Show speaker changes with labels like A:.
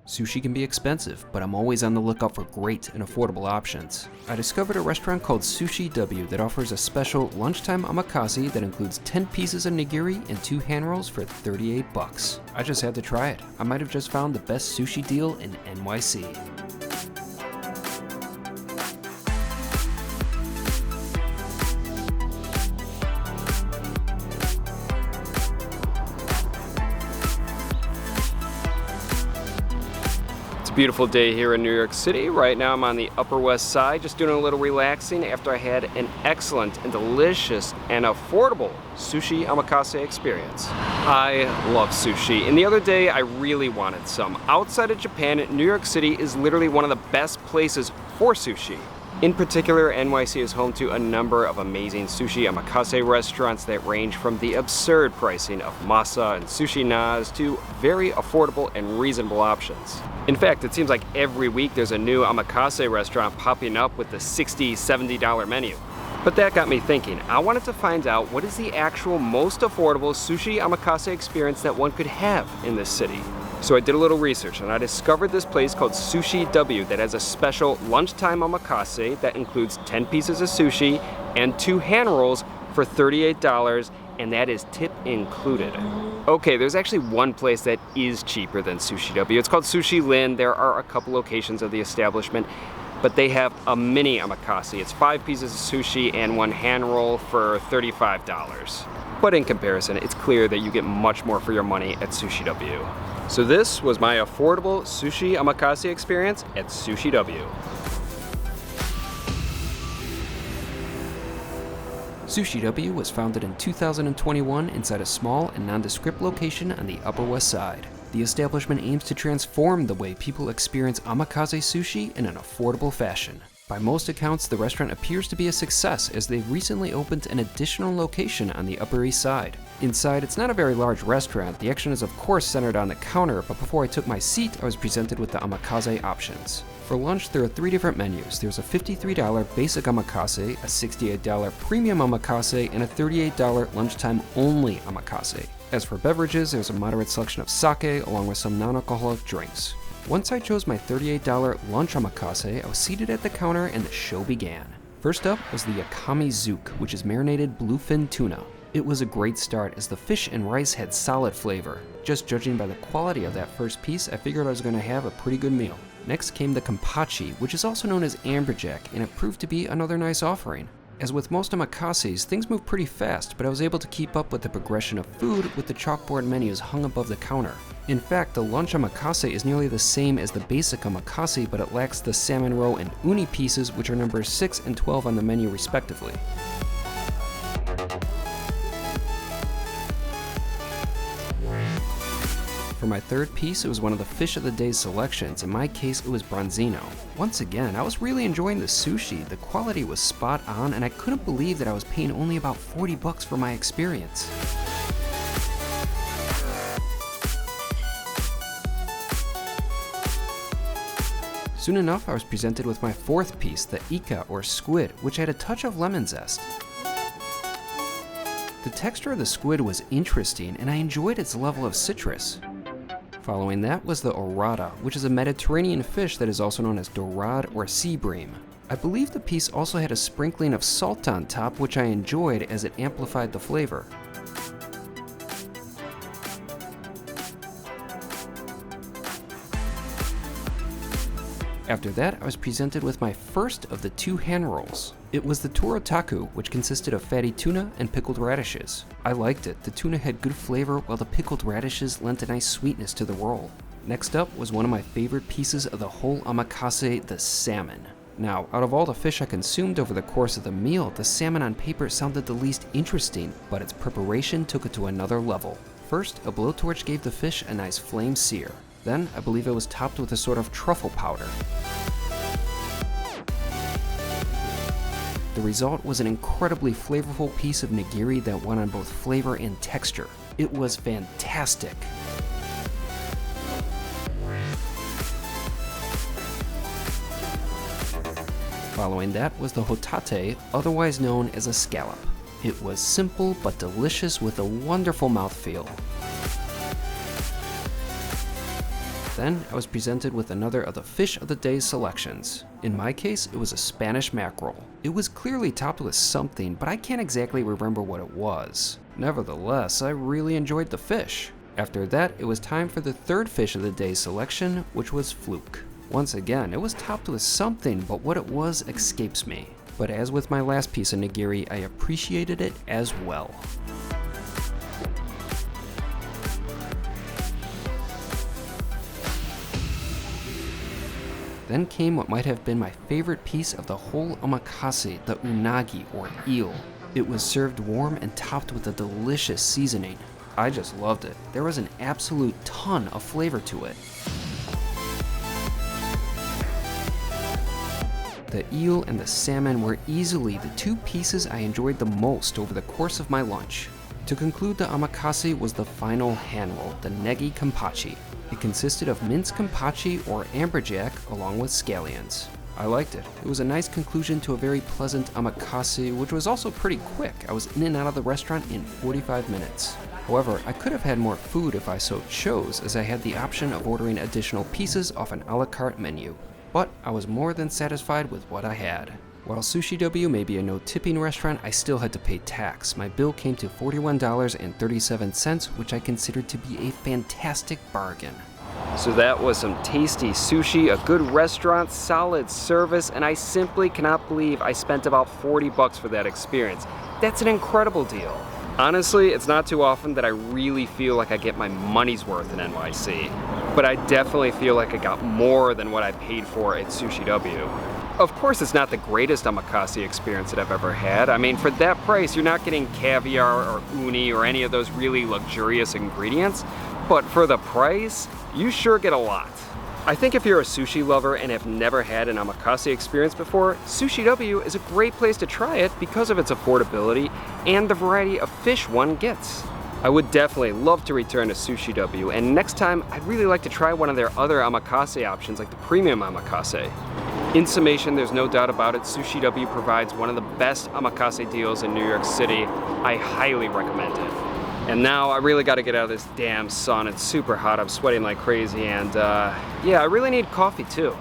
A: Sushi can be expensive, but I'm always on the lookout for great and affordable options. I discovered a restaurant called Sushi W that offers a special lunchtime omakase that includes 10 pieces of nigiri and 2 hand rolls for $38. I just had to try it. I might have just found the best sushi deal in NYC.
B: Beautiful day here in New York City. Right now I'm on the Upper West Side, just doing a little relaxing after I had an excellent and delicious and affordable sushi omakase experience. I love sushi, and the other day I really wanted some. Outside of Japan, New York City is literally one of the best places for sushi. In particular, NYC is home to a number of amazing sushi omakase restaurants that range from the absurd pricing of masa and sushi nas to very affordable and reasonable options. In fact, it seems like every week there's a new omakase restaurant popping up with the $60, $70 menu. But that got me thinking. I wanted to find out what is the actual most affordable sushi omakase experience that one could have in this city. So I did a little research and I discovered this place called Sushi W that has a special lunchtime omakase that includes 10 pieces of sushi and 2 hand rolls for $38, and that is tip included. Okay, there's actually one place that is cheaper than Sushi W. It's called Sushi Lin. There are a couple locations of the establishment, but they have a mini omakase. It's 5 pieces of sushi and 1 hand roll for $35. But in comparison, it's clear that you get much more for your money at Sushi W. So this was my affordable sushi omakase experience at Sushi W.
A: Sushi W was founded in 2021 inside a small and nondescript location on the Upper West Side. The establishment aims to transform the way people experience omakase sushi in an affordable fashion. By most accounts, the restaurant appears to be a success as they've recently opened an additional location on the Upper East Side. Inside, it's not a very large restaurant. The action is of course centered on the counter, but before I took my seat, I was presented with the omakase options. For lunch, there are 3 different menus. There's a $53 basic omakase, a $68 premium omakase, and a $38 lunchtime only omakase. As for beverages, there's a moderate selection of sake along with some non-alcoholic drinks. Once I chose my $38 lunch omakase, I was seated at the counter and the show began. First up was the yakami zouk, which is marinated bluefin tuna. It was a great start as the fish and rice had solid flavor. Just judging by the quality of that first piece, I figured I was going to have a pretty good meal. Next came the kampachi, which is also known as amberjack, and it proved to be another nice offering. As with most omakases, things move pretty fast, but I was able to keep up with the progression of food with the chalkboard menus hung above the counter. In fact, the lunch omakase is nearly the same as the basic omakase, but it lacks the salmon roe and uni pieces, which are numbers 6 and 12 on the menu respectively. For my third piece, it was one of the fish of the day's selections. In my case, it was bronzino. Once again, I was really enjoying the sushi. The quality was spot on, and I couldn't believe that I was paying only about $40 for my experience. Soon enough, I was presented with my fourth piece, the ika or squid, which had a touch of lemon zest. The texture of the squid was interesting, and I enjoyed its level of citrus. Following that was the orata, which is a Mediterranean fish that is also known as dorade or sea bream. I believe the piece also had a sprinkling of salt on top, which I enjoyed as it amplified the flavor. After that, I was presented with my first of the 2 hand rolls. It was the turotaku, which consisted of fatty tuna and pickled radishes. I liked it. The tuna had good flavor, while the pickled radishes lent a nice sweetness to the roll. Next up was one of my favorite pieces of the whole omakase, the salmon. Now, out of all the fish I consumed over the course of the meal, the salmon on paper sounded the least interesting, but its preparation took it to another level. First, a blowtorch gave the fish a nice flame sear. Then, I believe it was topped with a sort of truffle powder. The result was an incredibly flavorful piece of nigiri that won on both flavor and texture. It was fantastic. Following that was the hotate, otherwise known as a scallop. It was simple but delicious with a wonderful mouthfeel. Then I was presented with another of the fish of the day selections. In my case, it was a Spanish mackerel. It was clearly topped with something, but I can't exactly remember what it was. Nevertheless, I really enjoyed the fish. After that, it was time for the third fish of the day selection, which was fluke. Once again, it was topped with something, but what it was escapes me. But as with my last piece of nigiri, I appreciated it as well. Then came what might have been my favorite piece of the whole omakase, the unagi or eel. It was served warm and topped with a delicious seasoning. I just loved it. There was an absolute ton of flavor to it. The eel and the salmon were easily the two pieces I enjoyed the most over the course of my lunch. To conclude the omakase was the final hand roll, the negi kampachi. It consisted of minced kampachi or amberjack along with scallions. I liked it. It was a nice conclusion to a very pleasant omakase, which was also pretty quick. I was in and out of the restaurant in 45 minutes. However, I could have had more food if I so chose, as I had the option of ordering additional pieces off an a la carte menu. But I was more than satisfied with what I had. While Sushi W may be a no-tipping restaurant, I still had to pay tax. My bill came to $41.37, which I considered to be a fantastic bargain.
B: So that was some tasty sushi, a good restaurant, solid service, and I simply cannot believe I spent about $40 for that experience. That's an incredible deal. Honestly, it's not too often that I really feel like I get my money's worth in NYC, but I definitely feel like I got more than what I paid for at Sushi W. Of course, it's not the greatest omakase experience that I've ever had. I mean, for that price, you're not getting caviar or uni or any of those really luxurious ingredients, but for the price, you sure get a lot. I think if you're a sushi lover and have never had an omakase experience before, Sushi W is a great place to try it because of its affordability and the variety of fish one gets. I would definitely love to return to Sushi W, and next time I'd really like to try one of their other omakase options like the premium omakase. In summation, there's no doubt about it, Sushi W provides one of the best omakase deals in New York City. I highly recommend it. And now I really got to get out of this damn sun. It's super hot, I'm sweating like crazy, and yeah, I really need coffee too.